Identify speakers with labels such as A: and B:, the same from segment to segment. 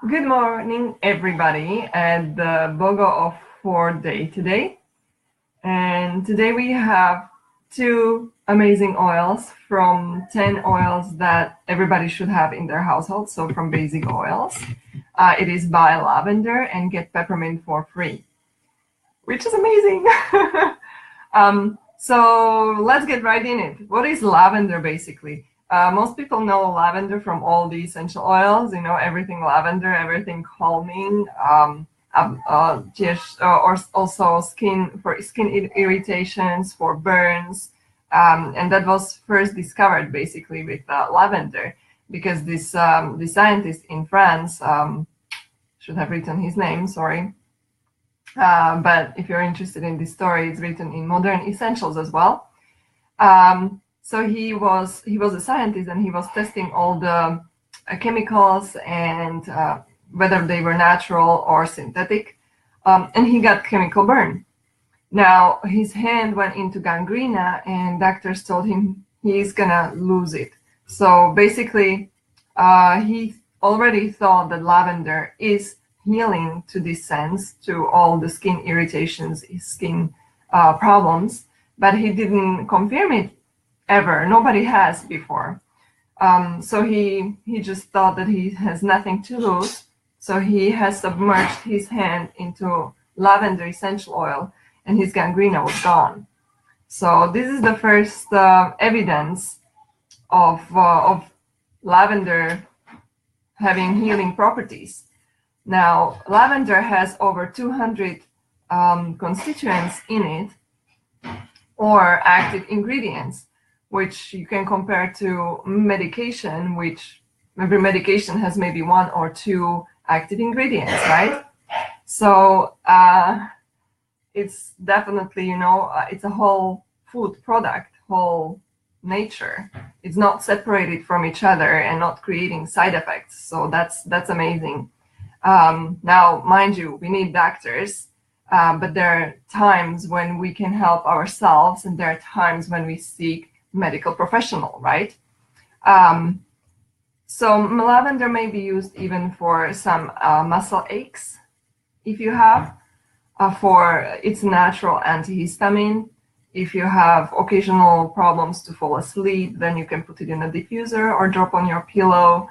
A: Good morning, everybody, at the BOGO of 4 day today. And today we have two amazing oils from 10 oils that everybody should have in their household. So from basic oils, it is buy lavender and get peppermint for free, which is amazing. So let's get right in it. What is lavender basically? Most people know lavender from all the essential oils, everything lavender, everything calming, or also skin irritations, for burns. And that was first discovered basically with lavender, because this scientist in France, should have written his name, sorry. But if you're interested in this story, it's written in Modern Essentials as well. So he was a scientist, and he was testing all the chemicals and whether they were natural or synthetic, and he got chemical burn. Now his hand went into gangrena, and doctors told him he's gonna lose it. So basically, he already thought that lavender is healing to this sense, to all the skin irritations, skin problems, but he didn't confirm it ever. Nobody has before. So he just thought that he has nothing to lose. So he has submerged his hand into lavender essential oil, and his gangrena was gone. So this is the first evidence of lavender having healing properties. Now, lavender has over 200 constituents in it, or active ingredients, which you can compare to medication, which every medication has maybe one or two active ingredients, right? So it's definitely, it's a whole food product, whole nature. It's not separated from each other and not creating side effects. So that's amazing. Now, mind you, we need doctors, but there are times when we can help ourselves, and there are times when we seek medical professional, right? So lavender may be used even for some muscle aches, if you have, for its natural antihistamine. If you have occasional problems to fall asleep, then you can put it in a diffuser or drop on your pillow.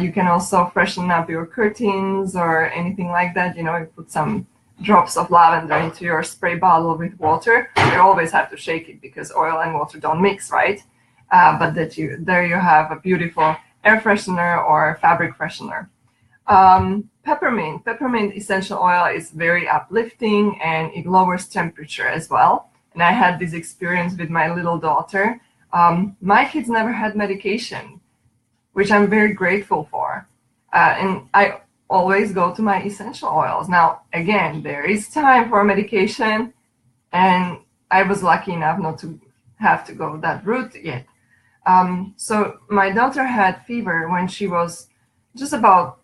A: You can also freshen up your curtains or anything like that. You put some drops of lavender into your spray bottle with water. You always have to shake it because oil and water don't mix, right? But there you have a beautiful air freshener or fabric freshener. Peppermint essential oil is very uplifting, and it lowers temperature as well. And I had this experience with my little daughter. My kids never had medication, which I'm very grateful for. And I always go to my essential oils. Now, again, there is time for medication, and I was lucky enough not to have to go that route yet. So my daughter had fever when she was just about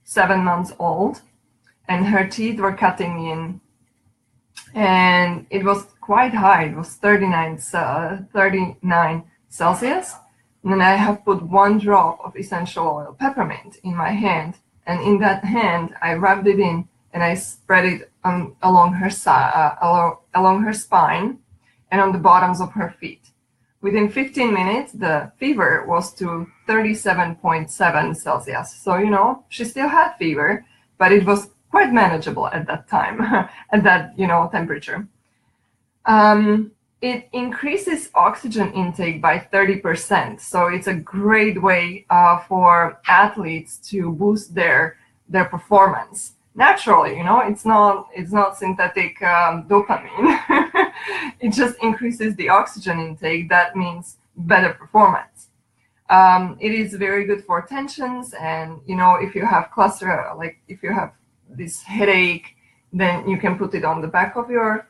A: 7 months old, and her teeth were cutting in, and it was quite high. It was 39 Celsius. And then I have put 1 drop of essential oil, peppermint, in my hand. And in that hand, I rubbed it in, and I spread it along her spine and on the bottoms of her feet. Within 15 minutes, the fever was to 37.7 Celsius. So, she still had fever, but it was quite manageable at that time, at that, temperature. It increases oxygen intake by 30%. So it's a great way for athletes to boost their performance naturally. It's not synthetic dopamine. It just increases the oxygen intake. That means better performance. It is very good for tensions, and if you have cluster, like if you have this headache, then you can put it on the back of your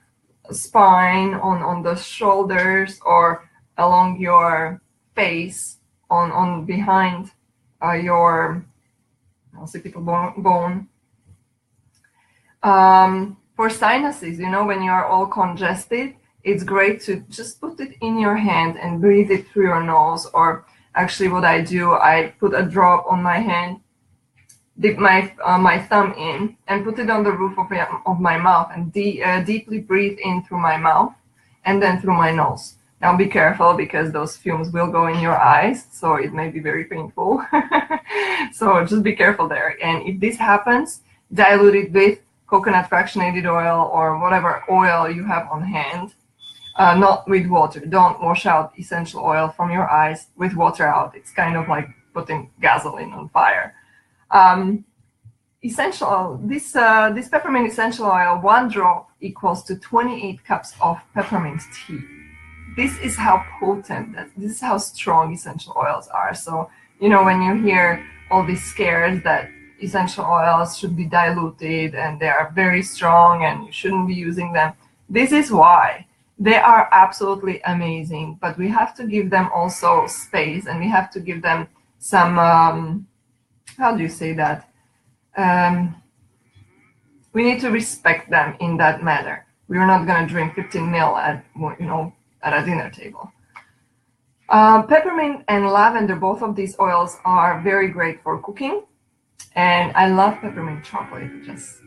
A: spine, on the shoulders, or along your face, on behind your occipital bone. For sinuses, when you are all congested, it's great to just put it in your hand and breathe it through your nose. Or actually what I do, I put a drop on my hand dip my thumb in and put it on the roof of my mouth and deeply breathe in through my mouth and then through my nose. Now be careful because those fumes will go in your eyes, so it may be very painful. So just be careful there. And if this happens, dilute it with coconut fractionated oil or whatever oil you have on hand, not with water. Don't wash out essential oil from your eyes with water out. It's kind of like putting gasoline on fire. This peppermint essential oil, 1 drop equals to 28 cups of peppermint tea. This is how potent, this is how strong essential oils are. So, you know, when you hear all these scares that essential oils should be diluted and they are very strong and you shouldn't be using them, this is why. They are absolutely amazing, but we have to give them also space, and we have to give them some, how do you say that? We need to respect them in that manner. We're not going to drink 15 ml at a dinner table. Peppermint and lavender, both of these oils are very great for cooking. And I love peppermint chocolate, just,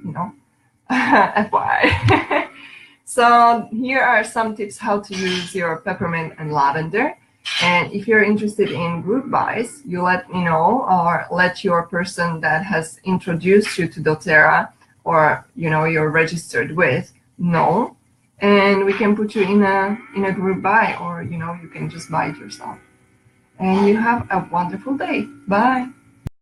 A: FYI. So here are some tips how to use your peppermint and lavender. And if you're interested in group buys, you let me know, or let your person that has introduced you to doTERRA, or you're registered with, know, and we can put you in a group buy, or you can just buy it yourself. And you have a wonderful day. Bye.